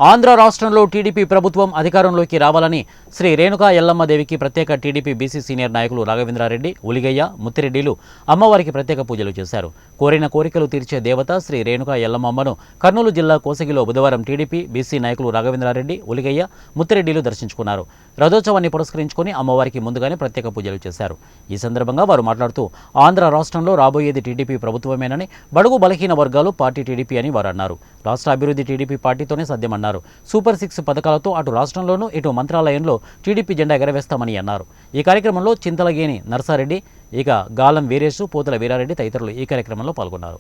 ఆంధ్ర రాష్ట్రంలో టీడీపీ ప్రభుత్వం అధికారంలోకి రావాలని శ్రీ రేణుకా ఎల్లమ్మదేవికి ప్రత్యేక టీడీపీ బీసీ సీనియర్ నాయకులు రాఘవేంద్రారెడ్డి, ఉలిగయ్య, ముత్తిరెడ్డిలు అమ్మవారికి ప్రత్యేక పూజలు చేశారు. కోరిన కోరికలు తీర్చే దేవత శ్రీ రేణుకా ఎల్లమ్మను కర్నూలు జిల్లా కోసగిలో బుధవారం టీడీపీ బీసీ నాయకులు రాఘవేంద్రారెడ్డి, ఉలిగయ్య, ముత్తిరెడ్డిలు దర్శించుకున్నారు. రథోత్సవాన్ని పురస్కరించుకుని అమ్మవారికి ముందుగానే ప్రత్యేక పూజలు చేశారు. ఈ సందర్భంగా వారు మాట్లాడుతూ ఆంధ్ర రాష్ట్రంలో రాబోయేది టీడీపీ ప్రభుత్వమేనని, బడుగు బలహీన వర్గాలు పార్టీ టీడీపీ అని వారు అన్నారు. రాష్ట్ర అభివృద్ధి టీడీపీ పార్టీతోనే సాధ్యమన్నారు. సూపర్ 6 పథకాలతో అటు రాష్ట్రంలోనూ ఇటు మంత్రాలయంలో టీడీపీ జెండా ఎగరవేస్తామని అన్నారు. ఈ కార్యక్రమంలో చింతలగేని నర్సారెడ్డి, ఇక గాలం వీరేశు, పోతుల వీరారెడ్డి తదితరులు ఈ కార్యక్రమంలో పాల్గొన్నారు.